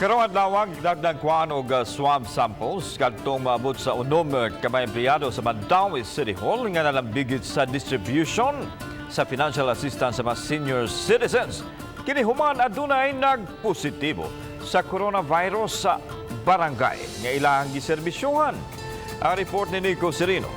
Karong adlaw dagdag kuan og swab samples kadtong maabot sa unom ka mga empleyado sa Mandaue City Hall nga nalambigit sa distribution sa financial assistance sa mga senior citizens. Kini human adunay nag-positibo sa coronavirus sa barangay nga ilang giserbisyuhan. Ang report ni Nico Serino.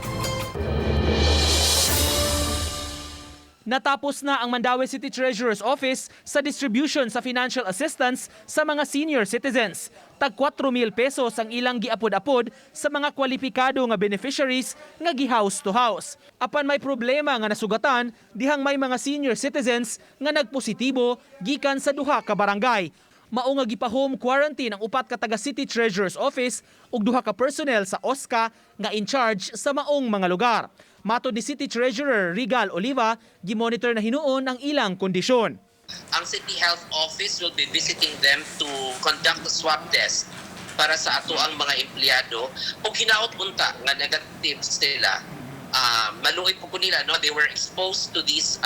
Natapos na ang Mandaue City Treasurer's Office sa distribution sa financial assistance sa mga senior citizens. Tag 4,000 pesos ang ilang giapod-apod sa mga kwalipikado nga beneficiaries nga gi-house to house. Apan may problema nga nasugatan dihang may mga senior citizens nga nagpositibo gikan sa duha ka barangay. Mao nga gipa-home quarantine ang upat ka taga City Treasurer's Office ug duha ka personnel sa OSCA nga in charge sa maong mga lugar. Matod ni City Treasurer Regal Oliva, gimonitor na hinuon ang ilang kondisyon. Ang City Health Office will be visiting them to conduct a swab test para sa ato ang mga empleyado. Kung hinaot unta nga negative sila, maluoy po nila, no? They were exposed to these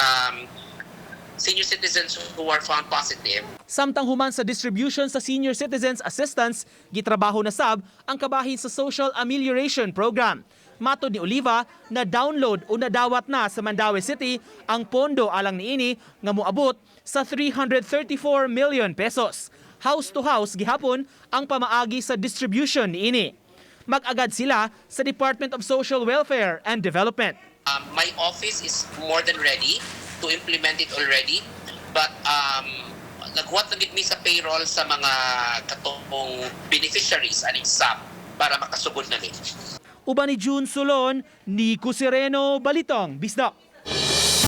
senior citizens who are found positive. Samtang human sa distribution sa Senior Citizens Assistance, gitrabaho na sab ang kabahin sa Social Amelioration Program. Matod ni Oliva na download o nadawat na sa Mandaue City ang pondo alang niini nga moabot sa 334 million pesos. House to house gihapon ang pamaagi sa distribution niini. Mag-agad sila sa Department of Social Welfare and Development. My office is more than ready to implement it already, but naghuwat na gid mi sa payroll sa mga katong beneficiaries aning SAP para makasugod na ni. Uban ni June Solon, Nico Sereno, Balitang Bisdak.